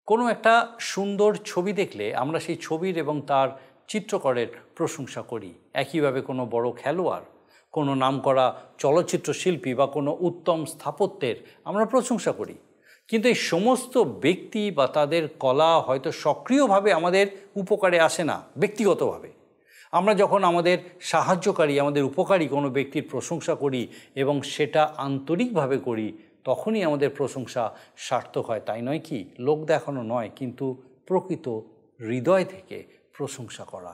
কোনো একটা সুন্দর ছবি দেখলে আমরা সেই ছবির এবং তার চিত্রকরের প্রশংসা করি। একইভাবে কোনো বড় খেলোয়াড়, কোনো নামকরা চলচ্চিত্র শিল্পী বা কোনো উত্তম স্থাপত্যের আমরা প্রশংসা করি। কিন্তু এই সমস্ত ব্যক্তি বা তাদের কলা হয়তো সক্রিয়ভাবে আমাদের উপকারে আসে না, ব্যক্তিগতভাবে। আমরা যখন আমাদের সাহায্যকারী, আমাদের উপকারী কোনো ব্যক্তির প্রশংসা করি এবং সেটা আন্তরিকভাবে করি, তখনই আমাদের প্রশংসা সার্থক হয়, তাই নয় কি? লোক দেখানো নয়, কিন্তু প্রকৃত হৃদয় থেকে প্রশংসা করা।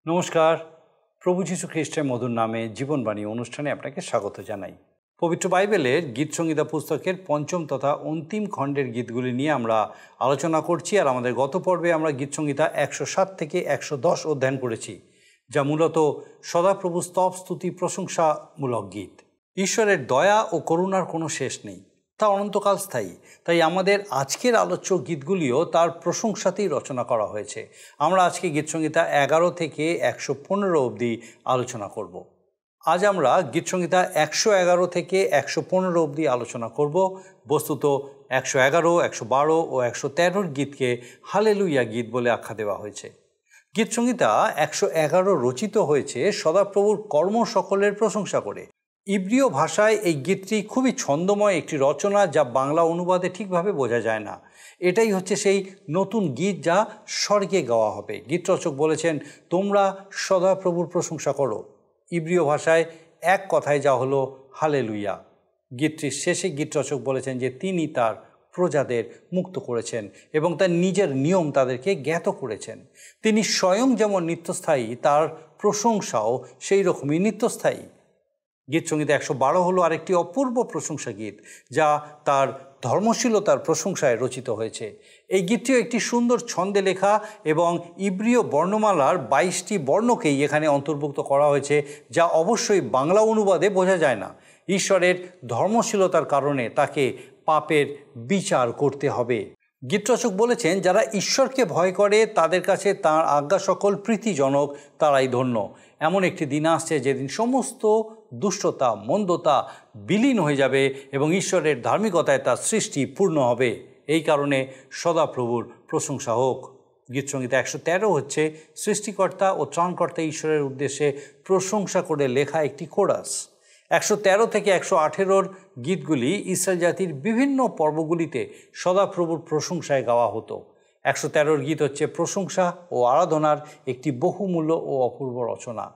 নমস্কার, প্রভু যীশু খ্রিস্টের মধুর নামে জীবনবাণী অনুষ্ঠানে আপনাকে স্বাগত জানাই। পবিত্র বাইবেলের গীত সংহিতা পুস্তকের পঞ্চম তথা অন্তিম খণ্ডের গীতগুলি নিয়ে আমরা আলোচনা করছি। আর আমাদের গত পর্বে আমরা গীত সংহিতা 107 থেকে 110 অধ্যয়ন করেছি, যা মূলত সদাপ্রভু স্তব স্তুতি প্রশংসামূলক গীত। ঈশ্বরের দয়া ও করুণার কোনো শেষ নেই, তা অনন্তকাল স্থায়ী। তাই আমাদের আজকের আলোচ্য গীতগুলিও তার প্রশংসাতেই রচনা করা হয়েছে। আমরা আজকে গীত সংহিতা 11 থেকে 115 অবধি আলোচনা করব। আজ আমরা গীত সংহিতা 111 থেকে 115 অবধি আলোচনা করব। বস্তুত 111, 112 ও 113 গীতকে হালেলুয়া গীত বলে আখ্যা দেওয়া হয়েছে। গীত সংহিতা 111 রচিত হয়েছে সদাপ্রভুর কর্ম সকলের প্রশংসা করে। ইব্রীয় ভাষায় এই গীতটি খুবই ছন্দময় একটি রচনা, যা বাংলা অনুবাদে ঠিকভাবে বোঝা যায় না। এটাই হচ্ছে সেই নতুন গীত যা স্বর্গে গাওয়া হবে। গীতরচক বলেছেন, তোমরা সদাপ্রভুর প্রশংসা করো। ইব্রীয় ভাষায় এক কথায় যা হলো হালেলুয়া। গীতটির শেষে গীতরচক বলেছেন যে তিনি তার প্রজাদের মুক্ত করেছেন এবং তার নিজের নিয়ম তাদেরকে জ্ঞাত করেছেন। তিনি স্বয়ং যেমন নিত্যস্থায়ী, তার প্রশংসাও সেই রকমই নিত্যস্থায়ী। গীত সংহিতা 112 হলো আরেকটি অপূর্ব প্রশংসা গীত, যা তার ধর্মশীলতার প্রশংসায় রচিত হয়েছে। এই গীতটিও একটি সুন্দর ছন্দে লেখা এবং ইব্রীয় বর্ণমালার 22টি বর্ণকেই এখানে অন্তর্ভুক্ত করা হয়েছে, যা অবশ্যই বাংলা অনুবাদে বোঝা যায় না। ঈশ্বরের ধর্মশীলতার কারণে তাকে পাপের বিচার করতে হবে। গীতরচক বলেছেন, যারা ঈশ্বরকে ভয় করে তাদের কাছে তাঁর আজ্ঞা সকল প্রীতিজনক, তারাই ধন্য। এমন একটি দিন আসছে যেদিন সমস্ত দুষ্টতা, মন্দতা বিলীন হয়ে যাবে এবং ঈশ্বরের ধার্মিকতায় তার সৃষ্টি পূর্ণ হবে। এই কারণে সদাপ্রভুর প্রশংসা হোক। গীত সংহিতা 113 হচ্ছে সৃষ্টিকর্তা ও ত্রাণকর্তা ঈশ্বরের উদ্দেশ্যে প্রশংসা করে লেখা একটি কোরাস। 113 থেকে 118 গীতগুলি ইসরায়েল জাতির বিভিন্ন পর্বগুলিতে সদাপ্রভুর প্রশংসায় গাওয়া হতো। 113 গীত হচ্ছে প্রশংসা ও আরাধনার একটি বহুমূল্য ও অপূর্ব রচনা।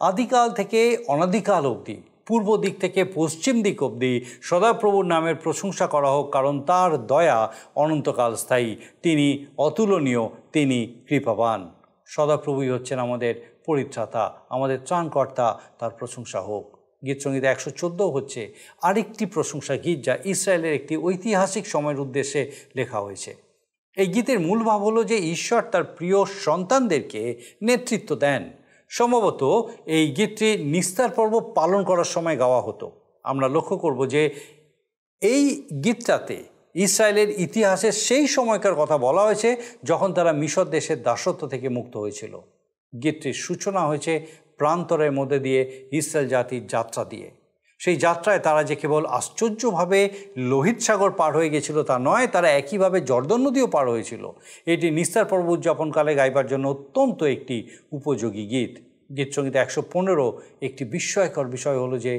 আদিকাল থেকে অনাদিকাল অবধি, পূর্ব দিক থেকে পশ্চিম দিক অবধি সদাপ্রভুর নামের প্রশংসা করা হোক, কারণ তার দয়া অনন্তকাল স্থায়ী। তিনি অতুলনীয়, তিনি কৃপাবান। সদাপ্রভুই হচ্ছেন আমাদের পরিত্রাতা, আমাদের ত্রাণকর্তা, তার প্রশংসা হোক। গীত সংহিতা 114 হচ্ছে আরেকটি প্রশংসা গীত, যা ইসরায়েলের একটি ঐতিহাসিক সময়ের উদ্দেশ্যে লেখা হয়েছে। এই গীতের মূল ভাব হলো যে ঈশ্বর তার প্রিয় সন্তানদেরকে নেতৃত্ব দেন। সম্ভবত এই গীতটি নিস্তার পর্ব পালন করার সময় গাওয়া হতো। আমরা লক্ষ্য করব যে এই গীতটাতে ইসরায়েলের ইতিহাসের সেই সময়কার কথা বলা হয়েছে যখন তারা মিশর দেশের দাসত্ব থেকে মুক্ত হয়েছিল। গীতটির সূচনা হয়েছে প্রান্তরের মধ্যে দিয়ে ইসরায়েল জাতির যাত্রা দিয়ে। সেই যাত্রায় তারা যে কেবল আশ্চর্যভাবে লোহিত সাগর পার হয়ে গেছিল তা নয়, তারা একইভাবে জর্দন নদীও পার হয়েছিল। এটি নিস্তার পর্ব উদযাপনকালে গাইবার জন্য অত্যন্ত একটি উপযোগী গীত। গীত সংহিতা 115 একটি বিস্ময়কর বিষয় হলো যে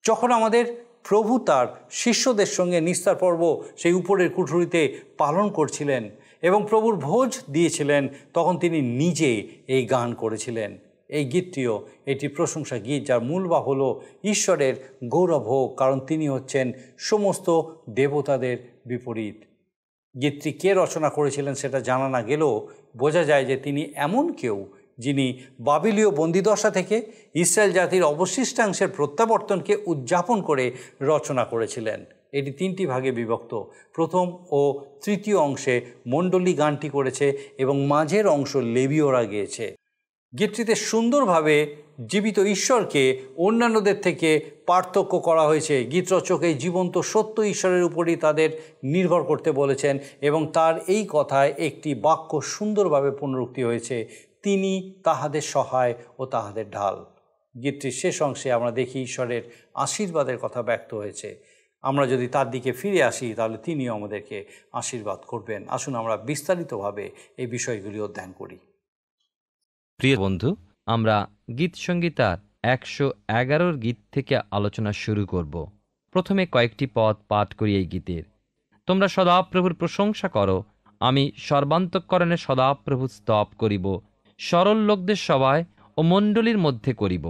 যখন আমাদের প্রভু তার শিষ্যদের সঙ্গে নিস্তার পর্ব সেই উপরের কুঠুরিতে পালন করছিলেন এবং প্রভুর ভোজ দিয়েছিলেন, তখন তিনি নিজে এই গান করেছিলেন। এই গীতটিও এটি প্রশংসা গীত, যার মূল ভাব হলো ঈশ্বরের গৌরব হোক, কারণ তিনি হচ্ছেন সমস্ত দেবতাদের বিপরীত। গীতটি কে রচনা করেছিলেন সেটা জানা না গেলেও বোঝা যায় যে তিনি এমন কেউ যিনি বাবিলীয় বন্দিদশা থেকে ইসরায়েল জাতির অবশিষ্টাংশের প্রত্যাবর্তনকে উদযাপন করে রচনা করেছিলেন। এটি 3টি ভাগে বিভক্ত। প্রথম ও তৃতীয় অংশে মণ্ডলী গানটি করেছে এবং মাঝের অংশ লেবীয়রা গেয়েছে। গীতটিতে সুন্দরভাবে জীবিত ঈশ্বরকে অন্যান্যদের থেকে পার্থক্য করা হয়েছে। গীতরচক এই জীবন্ত সত্য ঈশ্বরের উপরই তাদের নির্ভর করতে বলেছেন এবং তার এই কথায় একটি বাক্য সুন্দরভাবে পুনরুক্তি হয়েছে, তিনি তাহাদের সহায় ও তাহাদের ঢাল। গীতটির শেষ অংশে আমরা দেখি ঈশ্বরের আশীর্বাদের কথা ব্যক্ত হয়েছে। আমরা যদি তার দিকে ফিরে আসি তাহলে তিনিও আমাদেরকে আশীর্বাদ করবেন। আসুন আমরা বিস্তারিতভাবে এই বিষয়গুলি অধ্যয়ন করি। প্রিয় বন্ধু, আমরা গীত সংগীতার 111 গীত থেকে আলোচনা শুরু করব। প্রথমে কয়েকটি পদ পাঠ করি এই গীতের। তোমরা সদাপ্রভুর প্রশংসা করো, আমি সর্বান্তঃকরণে সদাপ্রভু স্তব করিব, সরল লোকদের সভায় ও মণ্ডলীর মধ্যে করিব।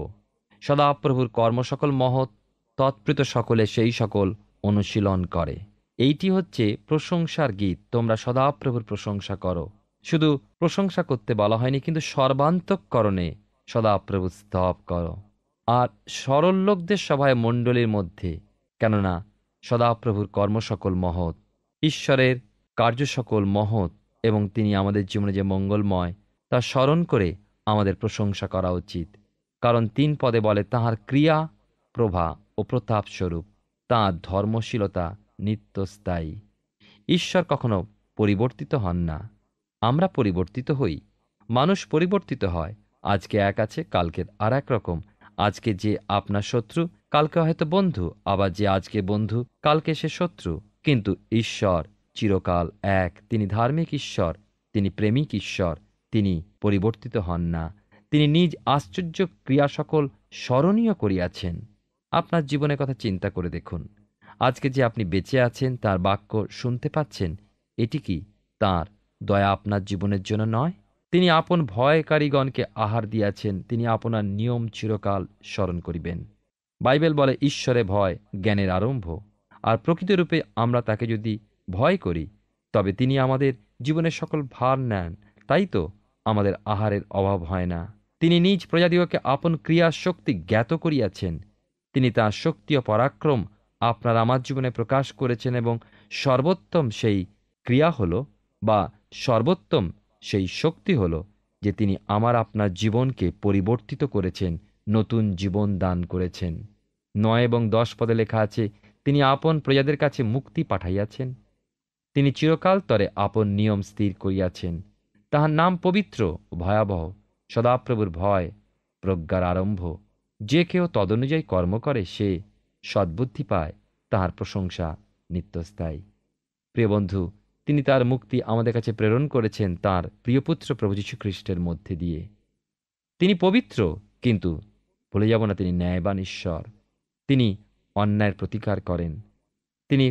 সদাপ্রভুর কর্ম সকল মহৎ, তৎপ্রীত সকলে সেই সকল অনুশীলন করে। এইটি হচ্ছে প্রশংসার গীত। তোমরা সদাপ্রভুর প্রশংসা করো। শুধু প্রশংসা করতে বলা হয়নি, কিন্তু সর্বান্তঃকরণে সদাপ্রভু স্তব করো। আর সরল লোকদের সভায় মণ্ডলীর মধ্যে, কেননা সদাপ্রভুর কর্ম সকল মহৎ, ঈশ্বরের কার্য সকল মহৎ এবং তিনি আমাদের জীবনে যে মঙ্গলময় তা স্মরণ করে আমাদের প্রশংসা করা উচিত। কারণ 3 পদে বলে, তাহার ক্রিয়া প্রভা ও প্রতাপ স্বরূপ, তাঁর ধর্মশীলতা নিত্যস্থায়ী। ঈশ্বর কখনো পরিবর্তিত হন না। আমরা পরিবর্তিত হই, মানুষ পরিবর্তিত হয়। আজকে এক আছে, কালকে আর এক রকম। আজকে যে আপনার শত্রু, কালকে হয়তো বন্ধু, আবার যে আজকে বন্ধু, কালকে সে শত্রু। কিন্তু ঈশ্বর চিরকাল এক। তিনি ধার্মিক ঈশ্বর, তিনি প্রেমিক ঈশ্বর, তিনি পরিবর্তিত হন না। তিনি নিজ আশ্চর্য ক্রিয়া সকল স্মরণীয় করিয়াছেন। আপনার জীবনের কথা চিন্তা করে দেখুন। আজকে যে আপনি বেঁচে আছেন, তার বাক্য শুনতে পাচ্ছেন, এটি কি তাঁর দয়া আপনার জীবনের জন্য নয়? তিনি আপন ভয়কারীগণকে আহার দিয়াছেন, তিনি আপনার নিয়ম চিরকাল স্মরণ করিবেন। বাইবেল বলে, ঈশ্বরে ভয় জ্ঞানের আরম্ভ। আর প্রকৃতরূপে আমরা তাকে যদি ভয় করি, তবে তিনি আমাদের জীবনের সকল ভার নেন। তাই তো আমাদের আহারের অভাব হয় না। তিনি নিজ প্রজাদিগকে আপন ক্রিয়া শক্তি জ্ঞাত করিয়াছেন। তিনি তাঁর শক্তি ও পরাক্রম আপনার আমার জীবনে প্রকাশ করেছেন এবং সর্বোত্তম সেই ক্রিয়া হলো বা সর্বোত্তম সেই শক্তি হলো যে তিনি আমার আপনার জীবনকে পরিবর্তিত করেছেন, নতুন জীবন দান করেছেন। 9 এবং 10 পদে লেখা আছে, তিনি আপন প্রজাদের কাছে মুক্তি পাঠাইয়াছেন, তিনি চিরকাল তরে আপন নিয়ম স্থির করিয়াছেন। তাহার নাম পবিত্র ও ভয়াবহ। সদাপ্রভুর ভয় প্রজ্ঞার আরম্ভ। যে কেউ তদনুযায়ী কর্ম করে সে সদ্বুদ্ধি পায়, তাহার প্রশংসা নিত্যস্থায়ী। প্রিয় বন্ধু, তিনি তার মুক্তি আমাদের কাছে প্রেরণ করেছেন তাঁর প্রিয়পুত্র প্রভু যীশু খ্রিস্টের মধ্যে দিয়ে। তিনি পবিত্র, কিন্তু ভুলে যাব না তিনি ন্যায়বান ঈশ্বর। তিনি অন্যায়ের প্রতিকার করেন। তিনি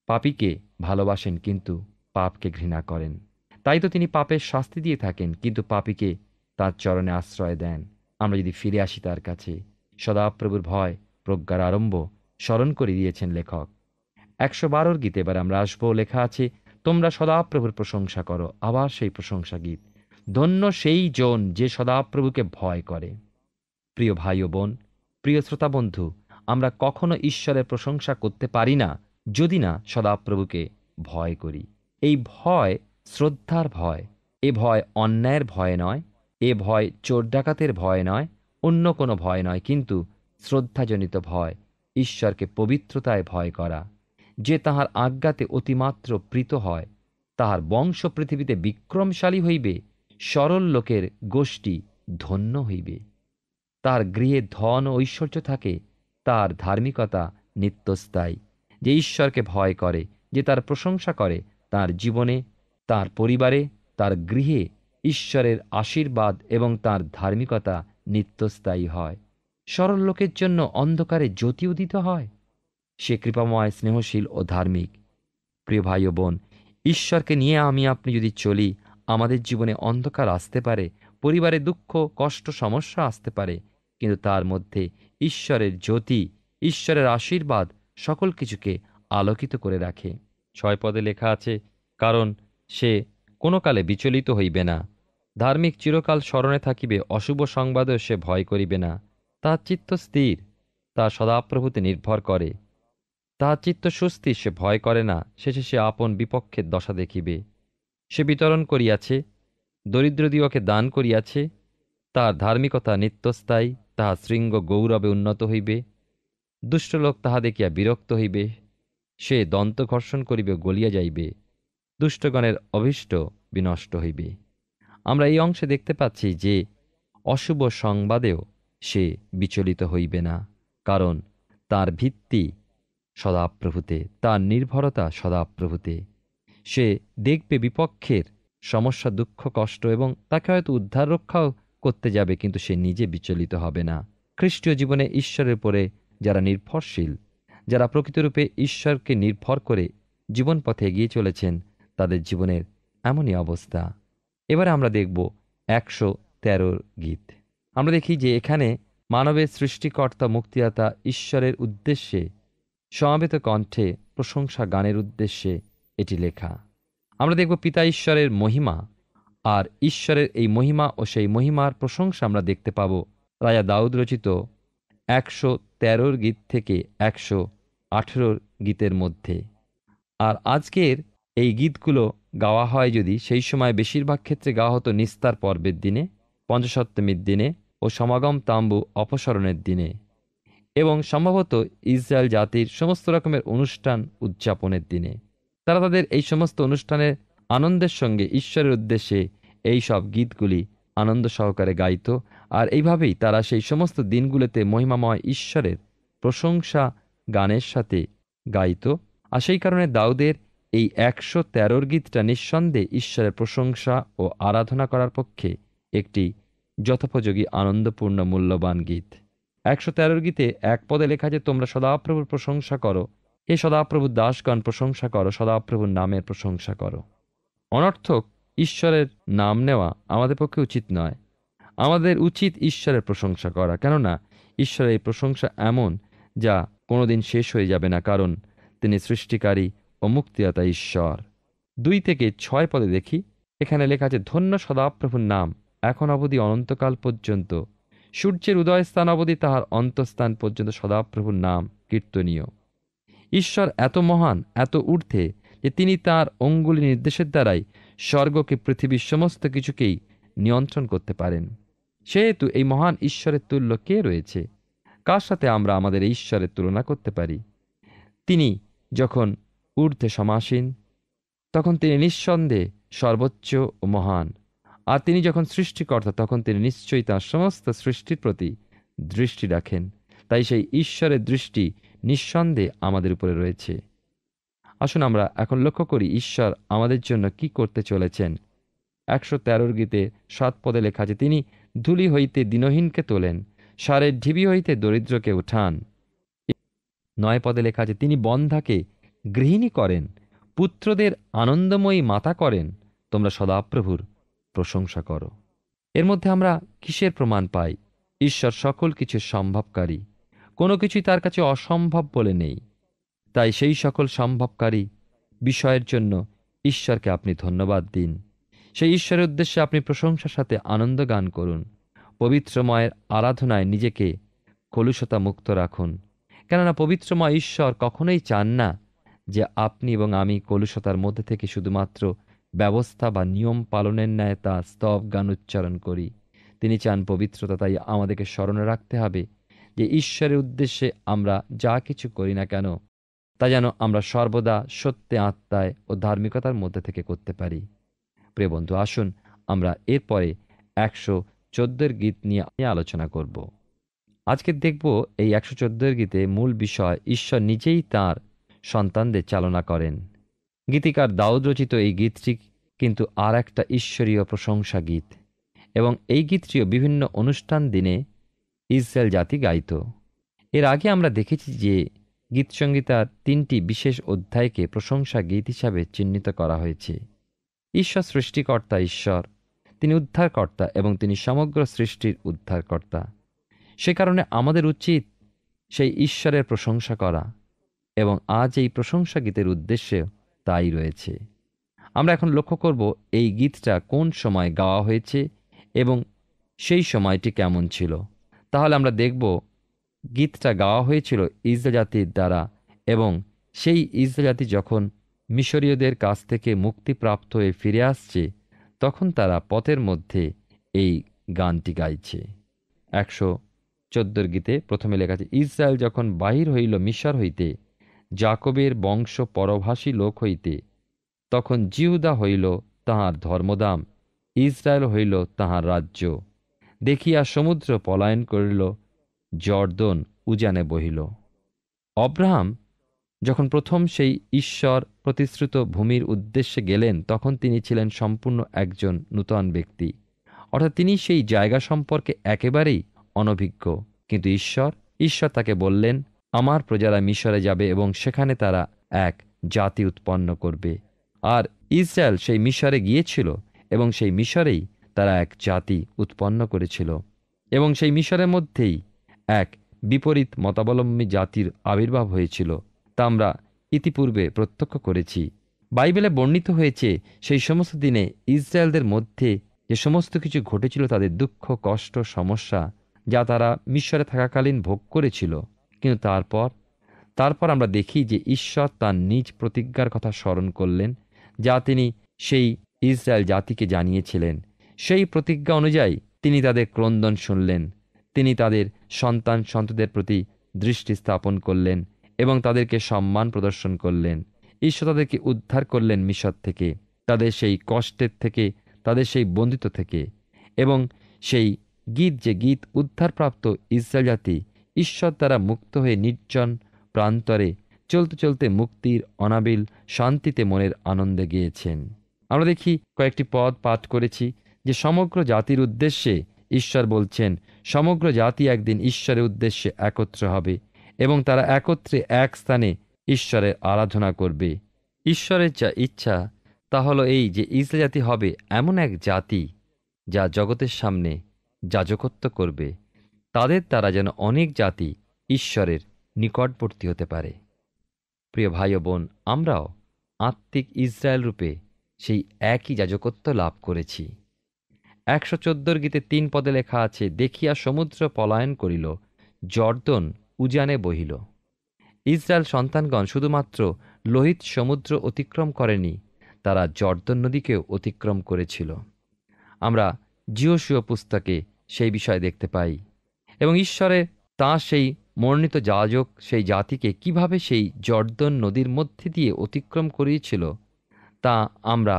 পাপীকে ভালোবাসেন, কিন্তু পাপকে ঘৃণা করেন। তাই তো তিনি পাপের শাস্তি দিয়ে থাকেন, কিন্তু পাপীকে তাঁর চরণে আশ্রয় দেন। আমরা যদি ফিরে আসি তার কাছে, সদাপ্রভুর ভয় প্রজ্ঞার আরম্ভ স্মরণ করে দিয়েছেন লেখক। 112 গীতে এবার আমরা আসবো। লেখা আছে, তোমরা সদাপ্রভুর প্রশংসা করো। আবার সেই প্রশংসা গীত। ধন্য সেই জন যে সদাপ্রভুকে ভয় করে। প্রিয় ভাই ও বোন, প্রিয় শ্রোতা বন্ধু, আমরা কখনো ঈশ্বরের প্রশংসা করতে পারি না যদি না সদাপ্রভুকে ভয় করি। এই ভয় শ্রদ্ধার ভয়। এ ভয় অন্যায়ের ভয় নয়, এ ভয় চোর ডাকাতের ভয় নয়, অন্য কোনো ভয় নয়, কিন্তু শ্রদ্ধাজনিত ভয়, ঈশ্বরকে পবিত্রতায় ভয় করা। যে তাহার আজ্ঞাতে অতিমাত্র প্রীত হয়, তাহার বংশ পৃথিবীতে বিক্রমশালী হইবে, সরল লোকের গোষ্ঠী ধন্য হইবে। তার গৃহে ধন ও ঐশ্বর্য থাকে, তার ধার্মিকতা নিত্যস্থায়ী। যে ঈশ্বরকে ভয় করে, যে তার প্রশংসা করে, তার জীবনে, তার পরিবারে, তার গৃহে ঈশ্বরের আশীর্বাদ এবং তার ধার্মিকতা নিত্যস্থায়ী হয়। সরল লোকের জন্য অন্ধকারে জ্যোতি উদিত হয়। সে কৃপাময়, স্নেহশীল ও ধার্মিক। প্রিয় ভাই ও বোন, ঈশ্বরকে নিয়ে আমি আপনি যদি চলি, আমাদের জীবনে অন্ধকার আসতে পারে, পরিবারে দুঃখ, কষ্ট, সমস্যা আসতে পারে, কিন্তু তার মধ্যে ঈশ্বরের জ্যোতি, ঈশ্বরের আশীর্বাদ সকল কিছুকে আলোকিত করে রাখে। 6 পদে লেখা আছে, কারণ সে কোনো কালে বিচলিত হইবে না। ধার্মিক চিরকাল স্মরণে থাকিবে, অশুভ সংবাদেও সে ভয় করিবে না। তার চিত্ত স্থির, তার সদাপ্রভুতে নির্ভর করে। তাহার চিত্ত সুস্থির, সে ভয় করে না, শেষে সে আপন বিপক্ষের দশা দেখিবে। সে বিতরণ করিয়াছে, দরিদ্রদিগকে দান করিয়াছে, তাহার ধার্মিকতা নিত্যস্থায়ী, তাহার শৃঙ্গ গৌরবে উন্নত হইবে। দুষ্ট লোক তাহা দেখিয়া বিরক্ত হইবে, সে দন্তঘর্ষণ করিবে, গলিয়া যাইবে, দুষ্টগণের অভীষ্ট বিনষ্ট হইবে। আমরা এই অংশে দেখতে পাচ্ছি যে অশুভ সংবাদেও সে বিচলিত হইবে না, কারণ তার ভিত্তি সদাপ্রভুতে, তার নির্ভরতা সদাপ্রভুতে। সে দেখবে বিপক্ষের সমস্যা, দুঃখ, কষ্ট এবং তাকে হয়তো উদ্ধার রক্ষাও করতে যাবে, কিন্তু সে নিজে বিচলিত হবে না। খ্রিস্টীয় জীবনে ঈশ্বরের উপরে যারা নির্ভরশীল, যারা প্রকৃতরূপে ঈশ্বরকে নির্ভর করে জীবন পথে এগিয়ে চলেছেন, তাদের জীবনের এমনই অবস্থা। এবারে আমরা দেখব 113 গীত। আমরা দেখি যে এখানে মানবের সৃষ্টিকর্তা মুক্তিদাতা ঈশ্বরের উদ্দেশ্যে সমাবেত কণ্ঠে প্রশংসা গানের উদ্দেশ্যে এটি লেখা। আমরা দেখব পিতা ঈশ্বরের মহিমা, আর ঈশ্বরের এই মহিমা ও সেই মহিমার প্রশংসা আমরা দেখতে পাব রাজা দাউদ রচিত 113 গীত থেকে 118 গীতের মধ্যে। আর আজকের এই গীতগুলো গাওয়া হয় যদি, সেই সময় বেশিরভাগ ক্ষেত্রে গাওয়া হতো নিস্তার পর্বের দিনে, পঞ্চসপ্তমীর দিনে ও সমাগম তাম্বু অপসারণের দিনে, এবং সম্ভবত ইসরায়েল জাতির সমস্ত রকমের অনুষ্ঠান উদযাপনের দিনে। তারা তাদের এই সমস্ত অনুষ্ঠানের আনন্দের সঙ্গে ঈশ্বরের উদ্দেশ্যে এই সব গীতগুলি আনন্দ সহকারে গাইত, আর এইভাবেই তারা সেই সমস্ত দিনগুলোতে মহিমাময় ঈশ্বরের প্রশংসা গানের সাথে গাইত। আর সেই কারণে দাউদের এই 113 গীতটা নিঃসন্দেহে ঈশ্বরের প্রশংসা ও আরাধনা করার পক্ষে একটি যথোপযোগী আনন্দপূর্ণ মূল্যবান গীত। 113 গীতে এক পদে লেখা যে, তোমরা সদাপ্রভুর প্রশংসা করো, হে সদাপ্রভুর দাসগণ প্রশংসা করো, সদাপ্রভুর নামের প্রশংসা করো। অনর্থক ঈশ্বরের নাম নেওয়া আমাদের পক্ষে উচিত নয়। আমাদের উচিত ঈশ্বরের প্রশংসা করা, কেননা ঈশ্বরের এই প্রশংসা এমন যা কোনোদিন শেষ হয়ে যাবে না, কারণ তিনি সৃষ্টিকারী ও মুক্তিদাতা ঈশ্বর। 2 থেকে 6 পদে দেখি, এখানে লেখা আছে, ধন্য সদাপ্রভুর নাম এখন অবধি অনন্তকাল পর্যন্ত, সূর্যের উদয়স্থান অবধি তাহার অন্তস্থান পর্যন্ত সদাপ্রভুর নাম কীর্তনীয়। ঈশ্বর এত মহান, এত ঊর্ধ্বে যে তিনি তাঁর অঙ্গুলি নির্দেশের দ্বারাই স্বর্গকে, পৃথিবীর সমস্ত কিছুকেই নিয়ন্ত্রণ করতে পারেন। সেহেতু এই মহান ঈশ্বরের তুল্য কে রয়েছে? কার সাথে আমরা আমাদের এই ঈশ্বরের তুলনা করতে পারি? তিনি যখন ঊর্ধ্বে সমাসীন, তখন তিনি নিঃসন্দেহে সর্বোচ্চ ও মহান। আর তিনি যখন সৃষ্টিকর্তা, তখন তিনি নিশ্চয়ই তাঁর সমস্ত সৃষ্টির প্রতি দৃষ্টি রাখেন। তাই সেই ঈশ্বরের দৃষ্টি নিঃসন্দেহে আমাদের উপরে রয়েছে। আসুন আমরা এখন লক্ষ্য করি ঈশ্বর আমাদের জন্য কি করতে চলেছেন। 113 গীতে 7 পদে লেখা আছে, তিনি ধূলি হইতে দীনহীনকে তোলেন, সারের ঢিবি হইতে দরিদ্রকে উঠান। 9 পদে লেখা আছে, তিনি বন্ধাকে গৃহিণী করেন, পুত্রদের আনন্দময়ী মাতা করেন, তোমরা সদাপ্রভুর প্রশংসা করো। এর মধ্যে আমরা কিসের প্রমাণ পাই? ঈশ্বর সকল কিছু সম্ভবকারী, কোনো কিছুই তার কাছে অসম্ভব বলে নেই। তাই সেই সকল সম্ভবকারী বিষয়ের জন্য ঈশ্বরকে আপনি ধন্যবাদ দিন। সেই ঈশ্বরের উদ্দেশ্যে আপনি প্রশংসার সাথে আনন্দ গান করুন। পবিত্রময়ের আরাধনায় নিজেকে কলুষতা মুক্ত রাখুন, কেননা পবিত্রময় ঈশ্বর কখনোই চান না যে আপনি এবং আমি কলুষতার মধ্যে থেকে শুধুমাত্র ব্যবস্থা বা নিয়ম পালনের ন্যায় তা স্তব গান উচ্চারণ করি। তিনি চান পবিত্রতা। তাই আমাদেরকে স্মরণে রাখতে হবে যে ঈশ্বরের উদ্দেশ্যে আমরা যা কিছু করি না কেন, তা যেন আমরা সর্বদা সত্যে, আত্মায় ও ধার্মিকতার মধ্যে থেকে করতে পারি। প্রিয় বন্ধু, আসুন আমরা এরপরে 114 গীত নিয়ে আলোচনা করব। আজকে দেখব এই 114 গীতে মূল বিষয় ঈশ্বর নিজেই তাঁর সন্তানদের চালনা করেন। গীতিকার দাউদ রচিত এই গীতটি কিন্তু আর একটা ঈশ্বরীয় প্রশংসা গীত, এবং এই গীতটিও বিভিন্ন অনুষ্ঠান দিনে ইসরায়েল জাতি গাইত। এর আগে আমরা দেখেছি যে গীতসংগীতার 3টি বিশেষ অধ্যায়কে প্রশংসা গীত হিসাবে চিহ্নিত করা হয়েছে। ঈশ্বর সৃষ্টিকর্তা ঈশ্বর, তিনি উদ্ধারকর্তা এবং তিনি সমগ্র সৃষ্টির উদ্ধারকর্তা। সে কারণে আমাদের উচিত সেই ঈশ্বরের প্রশংসা করা, এবং আজ এই প্রশংসা গীতের উদ্দেশ্যে তাই রয়েছে। আমরা এখন লক্ষ্য করব এই গীতটা কোন সময় গাওয়া হয়েছে এবং সেই সময়টি কেমন ছিল। তাহলে আমরা দেখব গীতটা গাওয়া হয়েছিল ইসরায়েল জাতির দ্বারা এবং সেই ইসরায়েল জাতি যখন মিশরীয়দের কাছ থেকে মুক্তিপ্রাপ্ত হয়ে ফিরে আসছে, তখন তারা পথের মধ্যে এই গানটি গাইছে। 114 গীতে প্রথমে লেখা আছে, ইসরায়েল যখন বাহির হইল মিশর হইতে, যাকবের বংশ পরভাষী লোক হইতে, তখন জিহুদা হইল তাহার ধর্মদাম, ইসরায়েল হইল তাহার রাজ্য। দেখিয়া সমুদ্র পলায়ন করিল, জর্দন উজানে বহিল। অব্রাহাম যখন প্রথম সেই ঈশ্বর প্রতিশ্রুত ভূমির উদ্দেশ্যে গেলেন, তখন তিনি ছিলেন সম্পূর্ণ একজন নূতন ব্যক্তি, অর্থাৎ তিনি সেই জায়গা সম্পর্কে একেবারেই অনভিজ্ঞ। কিন্তু ঈশ্বর তাকে বললেন, আমার প্রজারা মিশরে যাবে এবং সেখানে তারা এক জাতি উৎপন্ন করবে। আর ইসরায়েল সেই মিশরে গিয়েছিল এবং সেই মিশরেই তারা এক জাতি উৎপন্ন করেছিল, এবং সেই মিশরের মধ্যেই এক বিপরীত মতাবলম্বী জাতির আবির্ভাব হয়েছিল। তা আমরা ইতিপূর্বে প্রত্যক্ষ করেছি। বাইবেলে বর্ণিত হয়েছে সেই সমস্ত দিনে ইসরায়েলদের মধ্যে যে সমস্ত কিছু ঘটেছিল, তাদের দুঃখ, কষ্ট, সমস্যা, যা তারা মিশরে থাকাকালীন ভোগ করেছিল। কিন্তু তারপর আমরা দেখি যে ঈশ্বর তার নিজ প্রতিজ্ঞার কথা স্মরণ করলেন, যা তিনি সেই ইসরায়েল জাতিকে জানিয়েছিলেন। সেই প্রতিজ্ঞা অনুযায়ী তিনি তাদের ক্রন্দন শুনলেন, তিনি তাদের সন্তানদের প্রতি দৃষ্টি স্থাপন করলেন এবং তাদেরকে সম্মান প্রদর্শন করলেন। ঈশ্বর তাদেরকে উদ্ধার করলেন মিশর থেকে, তাদের সেই কষ্টের থেকে, তাদের সেই বন্দিত্ব থেকে। এবং সেই গীত উদ্ধারপ্রাপ্ত ইসরায়েল জাতি ঈশ্বর দ্বারা মুক্ত হয়ে নির্জন প্রান্তরে চলতে চলতে মুক্তির অনাবিল শান্তিতে মনের আনন্দে গিয়েছেন। আমরা দেখি কয়েকটি পদ পাঠ করেছি যে সমগ্র জাতির উদ্দেশ্যে ঈশ্বর বলছেন, সমগ্র জাতি একদিন ঈশ্বরের উদ্দেশ্যে একত্র হবে এবং তারা একত্রে এক স্থানে ঈশ্বরের আরাধনা করবে। ঈশ্বরের যা ইচ্ছা তা হলো এই যে ইসরায়েল জাতি হবে এমন এক জাতি যা জগতের সামনে যাজকত্ব করবে। তাদের দ্বারা যেন অনেক জাতি ঈশ্বরের নিকটবর্তী হতে পারে। প্রিয় ভাই ও বোন, আমরাও আত্মিক ইসরায়েল রূপে সেই একই যাজকত্ব লাভ করেছি। 114 গীতে 3 পদে লেখা আছে, দেখিয়া সমুদ্র পলায়ন করিল, জর্দন উজানে বহিল। ইসরায়েল সন্তানগণ শুধুমাত্র লোহিত সমুদ্র অতিক্রম করেনি, তারা জর্দন নদীকেও অতিক্রম করেছিল। আমরা যিহোশূয়া পুস্তকে সেই বিষয় দেখতে পাই। এবং ঈশ্বরের তাঁর সেই মনোনীত যাজক সেই জাতিকে কিভাবে সেই জর্দন নদীর মধ্যে দিয়ে অতিক্রম করিয়েছিল, তা আমরা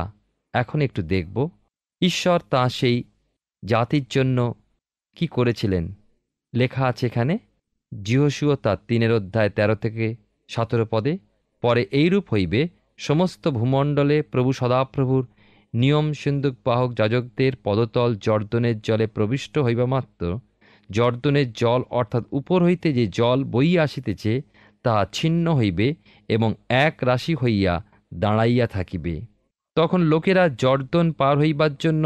এখন একটু দেখব। ঈশ্বর তা সেই জাতির জন্য কি করেছিলেন লেখা আছে এখানে। যিহোশূয়া তার 3 অধ্যায় 13-17 পদে, পরে এইরূপ হইবে, সমস্ত ভূমণ্ডলে প্রভু সদাপ্রভুর নিয়ম সিন্দুক বাহক যাজকদের পদতল জর্দনের জলে প্রবিষ্ট হইবা মাত্র জর্দনের জল অর্থাৎ উপর হইতে যে জল বইয়া আসিতেছে তাহা ছিন্ন হইবে এবং এক রাশি হইয়া দাঁড়াইয়া থাকিবে। তখন লোকেরা জর্দন পার হইবার জন্য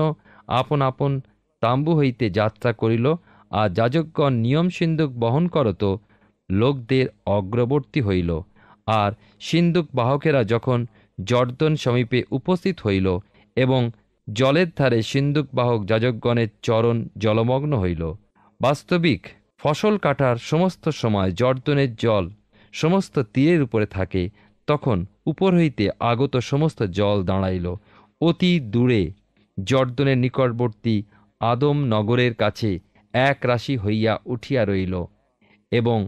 আপন আপন তাম্বু হইতে যাত্রা করিল, আর যাজকগণ নিয়ম সিন্দুক বহন করত লোকদের অগ্রবর্তী হইল। আর সিন্দুক বাহকেরা যখন জর্দন সমীপে উপস্থিত হইল এবং জলের ধারে সিন্দুক বাহক যাজকগণের চরণ জলমগ্ন হইল। বাস্তবিক ফসল কাটার সমস্ত সময় জর্দনের জল সমস্ত তীরের উপরে থাকে, তখন উপর হইতে আগত সমস্ত জল দাঁড়াইল অতি দূরে জর্দনের নিকটবর্তী আদম নগরের কাছে এক রাশি হইয়া উঠিয়া রইল, এবং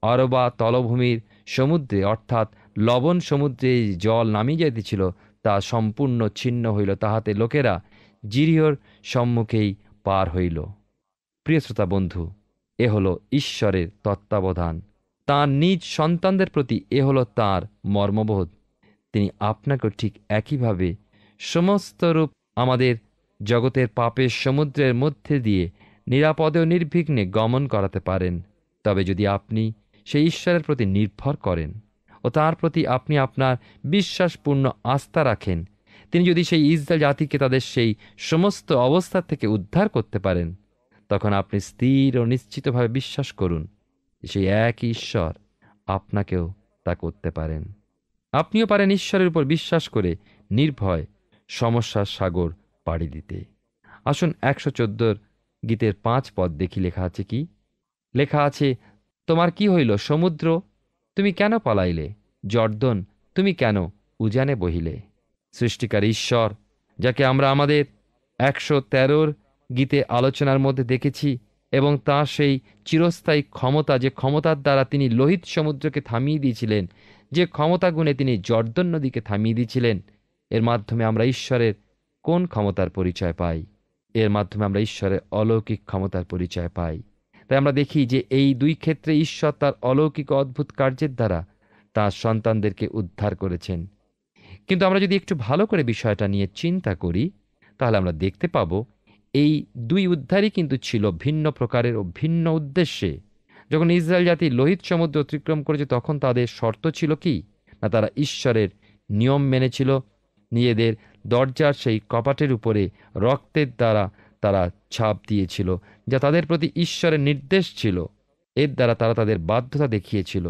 আরবা তলভূমির সমুদ্রে অর্থাৎ লবণ সমুদ্রে জল নামিয়া যাইতেছিল তা সম্পূর্ণ ছিন্ন হইল, তাহাতে লোকেরা জিরিহর সম্মুখেই পার হইল। প্রিয় শ্রোতা বন্ধু, এ হল ঈশ্বরের তত্ত্বাবধান, তাঁর নিজ সন্তানদের প্রতি এ হল তাঁর মর্মবোধ। তিনি আপনাকে ঠিক একইভাবে সমস্ত রূপ আমাদের জগতের পাপের সমুদ্রের মধ্যে দিয়ে নিরাপদে ও নির্বিঘ্নে গমন করাতে পারেন, তবে যদি আপনি সেই ঈশ্বরের প্রতি নির্ভর করেন ও তার প্রতি আপনি আপনার বিশ্বাসপূর্ণ আস্থা রাখেন। তিনি যদি সেই ইসরায়েল জাতিকে তাদের সেই সমস্ত অবস্থা থেকে উদ্ধার করতে পারেন, তখন আপনি স্থির ও নিশ্চিতভাবে বিশ্বাস করুন সেই এক ঈশ্বর আপনাকেও তা করতে পারেন। আপনিও পারেন ঈশ্বরের উপর বিশ্বাস করে নির্ভয় সমস্যার সাগর পাড়ি দিতে। আসুন 114 গীতের 5 পদ দেখি। লেখা আছে কি? লেখা আছে, তোমার কি হইল সমুদ্র, তুমি কেন পালাইলে? জর্দন তুমি কেন উজানে বহিলে? সৃষ্টিকারী ঈশ্বর, যাকে আমরা আমাদের 113 গীতে আলোচনার মধ্যে দেখেছি, এবং তাঁর সেই চিরস্থায়ী ক্ষমতা, যে ক্ষমতার দ্বারা তিনি লোহিত সমুদ্রকে থামিয়ে দিয়েছিলেন, যে ক্ষমতা গুণে তিনি জর্দন নদীকে থামিয়ে দিয়েছিলেন, এর মাধ্যমে আমরা ঈশ্বরের কোন ক্ষমতার পরিচয় পাই? এর মাধ্যমে আমরা ঈশ্বরের অলৌকিক ক্ষমতার পরিচয় পাই। তাই আমরা দেখি যে এই দুই ক্ষেত্রে ঈশ্বর তার অলৌকিক অদ্ভুত কার্যের দ্বারা তাঁর সন্তানদেরকে উদ্ধার করেছেন। কিন্তু আমরা যদি একটু ভালো করে বিষয়টা নিয়ে চিন্তা করি, তাহলে আমরা দেখতে পাব এই দুই উদ্ধারই কিন্তু ছিল ভিন্ন প্রকারের ও ভিন্ন উদ্দেশ্যে। যখন ইসরায়েল জাতি লোহিত সমুদ্র অতিক্রম করেছে, তখন তাদের শর্ত ছিল কি না, তারা ঈশ্বরের নিয়ম মেনেছিল। নিজেদের দরজার সেই কপাটের উপরে রক্তের দ্বারা তারা ছাপ দিয়েছিল, যা তাদের প্রতি ঈশ্বরের নির্দেশ ছিল। এর দ্বারা তারা তাদের বাধ্যতা দেখিয়েছিল।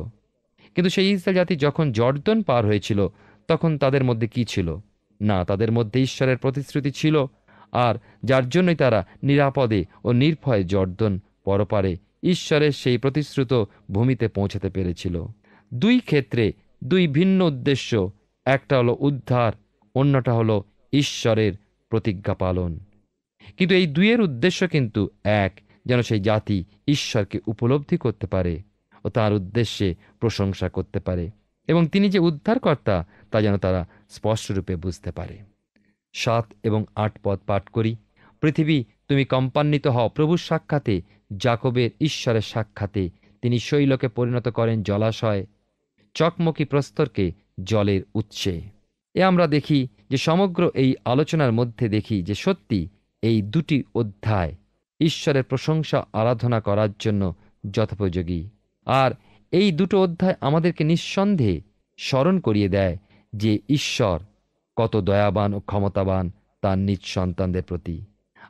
কিন্তু সেই ইসরায়েল জাতি যখন জর্দন পার হয়েছিল, তখন তাদের মধ্যে কি ছিল? না, তাদের মধ্যে ঈশ্বরের প্রতিশ্রুতি ছিল, আর যার জন্যই তারা নিরাপদে ও নির্ভয়ে জর্দন পরপারে ঈশ্বরের সেই প্রতিশ্রুত ভূমিতে পৌঁছাতে পেরেছিল। দুই ক্ষেত্রে দুই ভিন্ন উদ্দেশ্য, একটা হলো উদ্ধার, অন্যটা হলো ঈশ্বরের প্রতিজ্ঞা পালন। কিন্তু এই দুইয়ের উদ্দেশ্য কিন্তু এক, যেন সেই জাতি ঈশ্বরকে উপলব্ধি করতে পারে ও তার উদ্দেশ্যে প্রশংসা করতে পারে, এবং তিনি যে উদ্ধারকর্তা তা যেন তারা স্পষ্টরূপে বুঝতে পারে। 7 এবং 8 পদ পাঠ করি। পৃথিবী তুমি কম্পান্বিত হও প্রভুর সাক্ষাতে, যাকবের ঈশ্বরের সাক্ষাতে। তিনি শৈলকে পরিণত করেন জলাশয়, চকমকি প্রস্তরকে জলের উৎসে। আমরা দেখি যে সমগ্র এই আলোচনার মধ্যে দেখি যে সত্যি এই দুটি অধ্যায় ঈশ্বরের প্রশংসা আরাধনা করার জন্য যথোপযোগী। আর এই দুটো অধ্যায় আমাদেরকে নিঃসন্দেহে স্মরণ করিয়ে দেয় যে ঈশ্বর কত দয়াবান ও ক্ষমতাবান তার নিজ সন্তানদের প্রতি।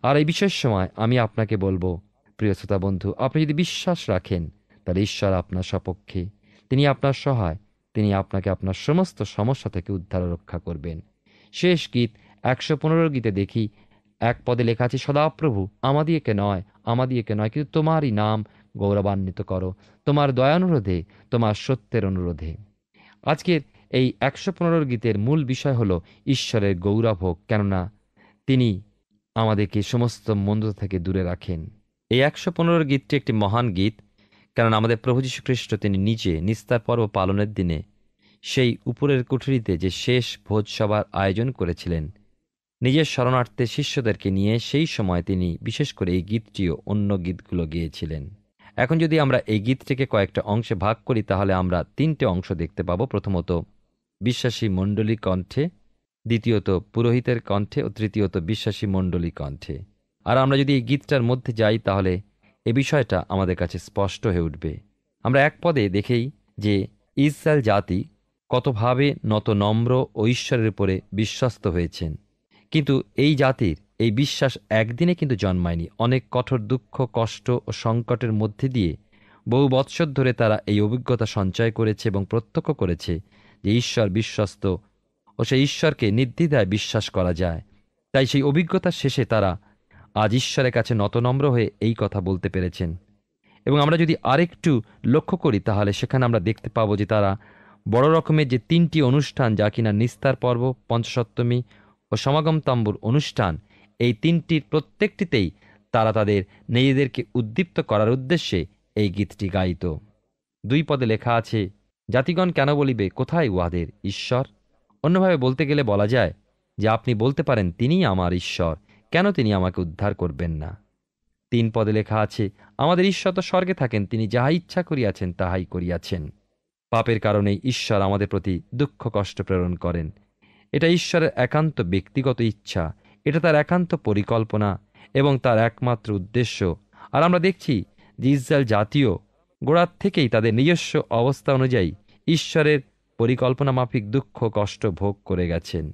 আর এই বিশেষ সময় আমি আপনাকে বলবো, প্রিয় শ্রোতা বন্ধু, আপনি যদি বিশ্বাস রাখেন, তাহলে ঈশ্বর আপনার সপক্ষে, তিনি আপনার সহায়, তিনি আপনাকে আপনার সমস্ত সমস্যা থেকে উদ্ধার রক্ষা করবেন। শেষ গীত 115 গীতে দেখি 1 পদে লেখা আছে, সদাপ্রভু আমাদিকে নয়, কিন্তু তোমারই নাম গৌরবান্বিত করো, তোমার দয়ানুরোধে, তোমার সত্যের অনুরোধে। আজকের এই 115 গীতের মূল বিষয় হল ঈশ্বরের গৌরব হোক, কেননা তিনি আমাদেরকে সমস্ত মন্দতা থেকে দূরে রাখেন। এই 115 গীতটি একটি মহান গীত, কারণ আমাদের প্রভু যীশু খ্রিস্ট তিনি নিজে নিস্তার পর্ব পালনের দিনে সেই উপরের কুঠুরিতে যে শেষ ভোজসভার আয়োজন করেছিলেন নিজের শরণার্থে শিষ্যদেরকে নিয়ে, সেই সময় তিনি বিশেষ করে এই গীতটিও অন্য গীতগুলো গেয়েছিলেন। এখন যদি আমরা এই গীতটিকে কয়েকটা অংশে ভাগ করি, তাহলে আমরা 3টে অংশ দেখতে পাবো। প্রথমত বিশ্বাসী মণ্ডলী কণ্ঠে, দ্বিতীয়ত পুরোহিতের কণ্ঠে ও তৃতীয়ত বিশ্বাসী মণ্ডলী কণ্ঠে। আর আমরা যদি এই গীতটার মধ্যে যাই, তাহলে এ বিষয়টা আমাদের কাছে স্পষ্ট হয়ে উঠবে। আমরা 1 পদে দেখেই যে ইসরায়েল জাতি কতভাবে নত নম্র ও ঈশ্বরের উপরে বিশ্বস্ত হয়েছেন। কিন্তু এই জাতির এই বিশ্বাস একদিনে কিন্তু জন্মায়নি। অনেক কঠোর দুঃখ, কষ্ট ও সংকটের মধ্যে দিয়ে বহু বৎসর ধরে তারা এই অভিজ্ঞতা সঞ্চয় করেছে এবং প্রত্যক্ষ করেছে যে ঈশ্বর বিশ্বস্ত ও সেই ঈশ্বরকে নির্দ্বিধায় বিশ্বাস করা যায়। তাই সেই অভিজ্ঞতার শেষে তারা আজ ঈশ্বরের কাছে নতনম্র হয়ে এই কথা বলতে পেরেছেন। এবং আমরা যদি আরেকটু লক্ষ্য করি, তাহলে সেখানে আমরা দেখতে পাবো যে তারা বড় রকমের যে 3টি অনুষ্ঠান, যা কিনা নিস্তার পর্ব, পঞ্চসপ্তমী ও সমাগম তম্বুর অনুষ্ঠান, এই 3টির প্রত্যেকটিতেই তারা তাদের নিজেদেরকে উদ্দীপ্ত করার উদ্দেশ্যে এই গীতটি গাইত। 2 পদে লেখা আছে, জাতিগণ কেন বলিবে কোথায় উহাদের ঈশ্বর? অন্যভাবে বলতে গেলে বলা যায় যে আপনি বলতে পারেন তিনিই আমার ঈশ্বর, কেন তিনি আমাকে উদ্ধার করবেন না? 3 পদে লেখা আছে, আমাদের ঈশ্বর তো স্বর্গে থাকেন, তিনি যাহা ইচ্ছা করিয়াছেন তাহাই করিয়াছেন। পাপের কারণেই ঈশ্বর আমাদের প্রতি দুঃখ কষ্ট প্রেরণ করেন। এটা ঈশ্বরের একান্ত ব্যক্তিগত ইচ্ছা, এটা তার একান্ত পরিকল্পনা এবং তার একমাত্র উদ্দেশ্য। আর আমরা দেখছি যে ইসরায়েল জাতীয় গোড়ার থেকেই তাদের নিজস্ব অবস্থা অনুযায়ী ঈশ্বরের পরিকল্পনা মাফিক দুঃখ কষ্ট ভোগ করে গেছেন।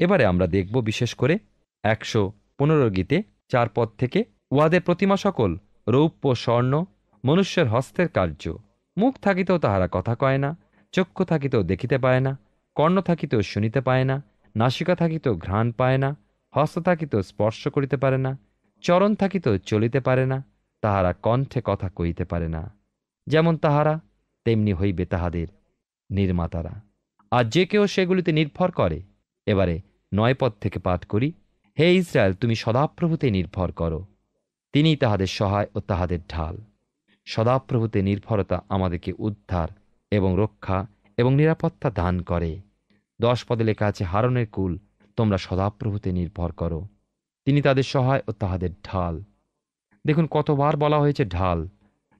এবারে আমরা দেখব বিশেষ করে 115 গীতে 4 পদ থেকে, উহাদের প্রতিমা সকল রৌপ্য স্বর্ণ, মনুষ্যের হস্তের কার্য। মুখ থাকিতেও তাহারা কথা কয় না, চক্ষু থাকিতেও দেখিতে পায় না, কর্ণ থাকিতেও শুনিতে পায় না, নাসিকা থাকিতেও ঘ্রাণ পায় না, হস্ত থাকিতেও স্পর্শ করিতে পারে না, চরণ থাকিতেও চলিতে পারে না, তাহারা কণ্ঠে কথা কইতে পারে না। যেমন তাহারা তেমনি হইবে তাহাদের নির্মাতারা। আর যে কেউ সেগুলিতে নির্ভর করে। এবারে 9 পদ থেকে পাঠ করি। হে ইসরায়েল, তুমি সদাপ্রভুতে নির্ভর করো, তিনিই তাহাদের সহায় ও তাহাদের ঢাল। সদাপ্রভুতে নির্ভরতা আমাদেরকে উদ্ধার এবং রক্ষা এবং নিরাপত্তা দান করে। 10 পদে লেখা আছে, হারনের কুল, তোমরা সদাপ্রভুতে নির্ভর করো, তিনি তাদের সহায় ও তাহাদের ঢাল। দেখুন কতবার বলা হয়েছে ঢাল।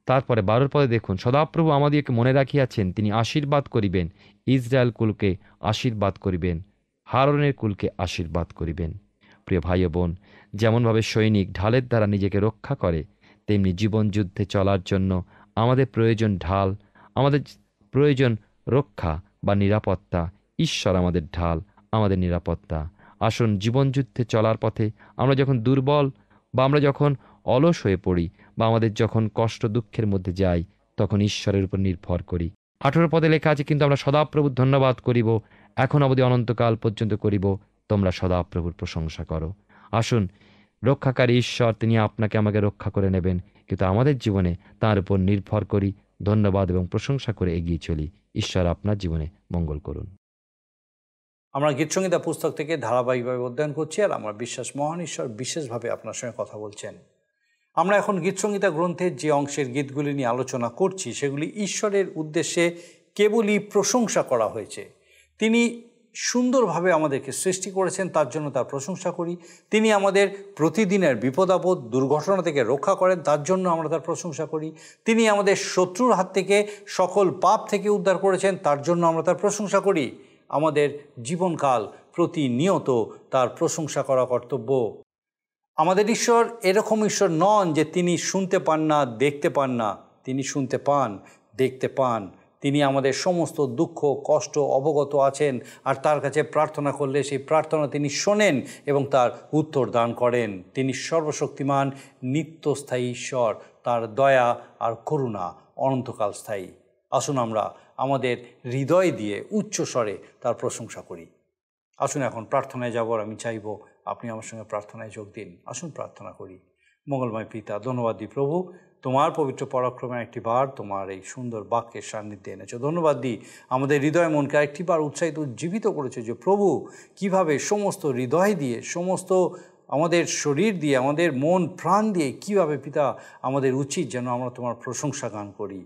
তারপরে 12 পদে দেখুন, সদাপ্রভু আমাদেরকে মনে রাখিয়াছেন, তিনি আশীর্বাদ করিবেন, ইসরায়েল কুলকে আশীর্বাদ করিবেন, হারনের কুলকে আশীর্বাদ করিবেন। প্রিয় ভাই ও বোন, যেমনভাবে সৈনিক ঢালের দ্বারা নিজেকে রক্ষা করে, তেমনি জীবন যুদ্ধে চলার জন্য আমাদের প্রয়োজন ঢাল, আমাদের প্রয়োজন রক্ষা বা নিরাপত্তা। ঈশ্বর আমাদের ঢাল, আমাদের নিরাপত্তা। আসুন, জীবন যুদ্ধে চলার পথে আমরা যখন দুর্বল বা আমরা যখন অলস হয়ে পড়ি বা আমাদের যখন কষ্ট দুঃখের মধ্যে যাই, তখন ঈশ্বরের উপর নির্ভর করি। 18 পদে লেখা আছে, কিন্তু আমরা সদাপ্রভুর ধন্যবাদ করিব, এখন অবধি অনন্তকাল পর্যন্ত করিব, তোমরা সদাপ্রভুর প্রশংসা করো। আসুন, রক্ষাকারী ঈশ্বর তিনি আপনাকে আমাকে রক্ষা করে নেবেন, কিন্তু আমাদের জীবনে তার উপর নির্ভর করি, ধন্যবাদ এবং প্রশংসা করে এগিয়ে চলি। ঈশ্বর আপনার জীবনে মঙ্গল করুন। আমরা গীতসংহিতা পুস্তক থেকে ধারাবাহিকভাবে অধ্যয়ন করছি, আর আমার বিশ্বাস মহান ঈশ্বর বিশেষভাবে আপনার সঙ্গে কথা বলছেন। আমরা এখন গীতসংহিতা গ্রন্থের যে অংশের গীতগুলি নিয়ে আলোচনা করছি, সেগুলি ঈশ্বরের উদ্দেশ্যে কেবলই প্রশংসা করা হয়েছে। তিনি সুন্দরভাবে আমাদেরকে সৃষ্টি করেছেন, তার জন্য তার প্রশংসা করি। তিনি আমাদের প্রতিদিনের বিপদ আপদ দুর্ঘটনা থেকে রক্ষা করেন, তার জন্য আমরা তার প্রশংসা করি। তিনি আমাদের শত্রুর হাত থেকে সকল পাপ থেকে উদ্ধার করেছেন, তার জন্য আমরা তার প্রশংসা করি। আমাদের জীবনকাল প্রতিনিয়ত তার প্রশংসা করা কর্তব্য। আমাদের ঈশ্বর এরকম ঈশ্বর নন যে তিনি শুনতে পান না, দেখতে পান না। তিনি শুনতে পান, দেখতে পান। তিনি আমাদের সমস্ত দুঃখ কষ্ট অবগত আছেন, আর তার কাছে প্রার্থনা করলে সেই প্রার্থনা তিনি শোনেন এবং তার উত্তর দান করেন। তিনি সর্বশক্তিমান, নিত্যস্থায়ী ঈশ্বর। তার দয়া আর করুণা অনন্তকাল স্থায়ী। আসুন আমরা আমাদের হৃদয় দিয়ে উচ্চ স্বরে তার প্রশংসা করি। আসুন এখন প্রার্থনায় যাবার আমি চাইব আপনি আমার সঙ্গে প্রার্থনায় যোগ দিন। আসুন প্রার্থনা করি। মঙ্গলময় পিতা, ধন্যবাদ দিই প্রভু, তোমার পবিত্র পরাক্রমে একটি বার তোমার এই সুন্দর বাক্যের সান্নিধ্যে এনেছো। ধন্যবাদ দিই আমাদের হৃদয় মনকে আরেকটি বার উৎসাহিত উজ্জীবিত করেছে যে প্রভু কিভাবে সমস্ত হৃদয় দিয়ে, সমস্ত আমাদের শরীর দিয়ে, আমাদের মন প্রাণ দিয়ে কিভাবে পিতা আমাদের উচিত যেন আমরা তোমার প্রশংসা গান করি।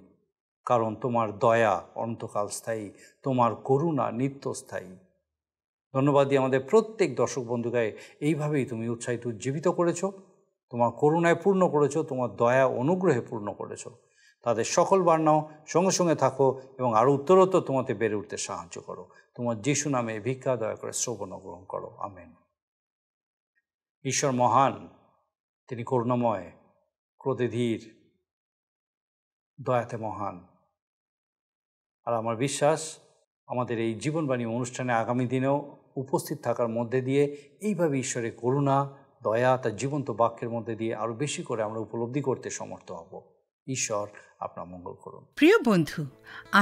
কারণ তোমার দয়া অনন্তকাল স্থায়ী, তোমার করুণা নিত্যস্থায়ী। ধন্যবাদ দিয়ে আমাদের প্রত্যেক দর্শক বন্ধুকে এইভাবেই তুমি উৎসাহিত উজ্জীবিত করেছো, তোমার করুণায় পূর্ণ করেছো, তোমার দয়া অনুগ্রহে পূর্ণ করেছো। তাদের সকল বার্নাও সঙ্গে সঙ্গে থাকো এবং আরও উত্তরোত্তর তোমাতে বেড়ে উঠতে সাহায্য করো। তোমার যিশু নামে ভিক্ষা দয়া করে শ্রবণ গ্রহণ করো, আমেন। ঈশ্বর মহান, তিনি করুণাময়, ক্রোধে ধীর, দয়াতে মহান। আর আমার বিশ্বাস আমাদের এই জীবনবাণী অনুষ্ঠানে আগামী দিনেও উপস্থিত থাকার মধ্যে দিয়ে এইভাবে ঈশ্বরের করুণা দয়া তার জীবন্ত বাক্যের মধ্যে দিয়ে আরও বেশি করে আমরা উপলব্ধি করতে সমর্থ হব। ঈশ্বর আপনার মঙ্গল করুন। প্রিয় বন্ধু,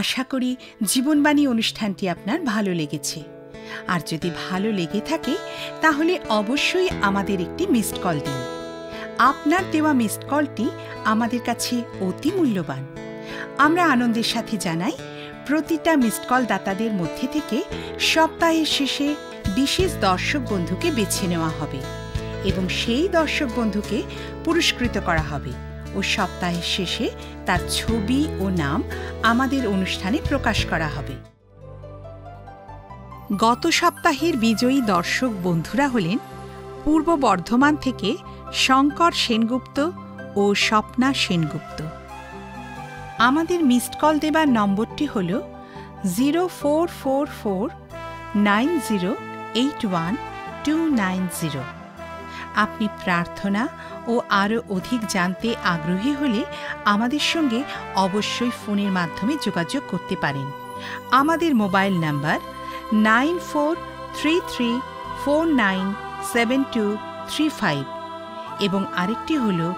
আশা করি জীবনবাণী অনুষ্ঠানটি আপনার ভালো লেগেছে। আর যদি ভালো লেগে থাকে তাহলে অবশ্যই আমাদের একটি মিসড কল দিন। আপনার দেওয়া মিসড কলটি আমাদের কাছে অতি মূল্যবান। আমরা আনন্দের সাথে জানাই, প্রতিটা মিসড কল দাতাদের মধ্যে থেকে সপ্তাহের শেষে বিশেষ দর্শক বন্ধুকে বেছে নেওয়া হবে এবং সেই দর্শক বন্ধুকে পুরস্কৃত করা হবে ও সপ্তাহের শেষে তার ছবি ও নাম আমাদের অনুষ্ঠানে প্রকাশ করা হবে। গত সপ্তাহের বিজয়ী দর্শক বন্ধুরা হলেন পূর্ব বর্ধমান থেকে শঙ্কর সেনগুপ্ত ও স্বপ্না সেনগুপ্ত। আমাদের মিসড কল দেবার নম্বরটি হল 04449081 আপনি প্রার্থনা ও আরও অধিক জানতে আগ্রহী হলে আমাদের সঙ্গে অবশ্যই ফোনের মাধ্যমে যোগাযোগ করতে পারেন। আমাদের মোবাইল নাম্বার 9433497235 এবং আরেকটি হল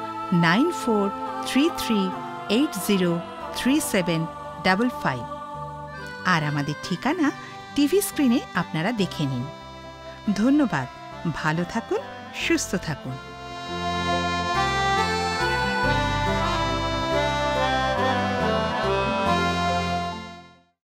9433803755। আর আমাদের ঠিকানা টিভি স্ক্রিনে আপনারা দেখে নিন। ধন্যবাদ। ভালো থাকুন, সুস্থ থাকুন।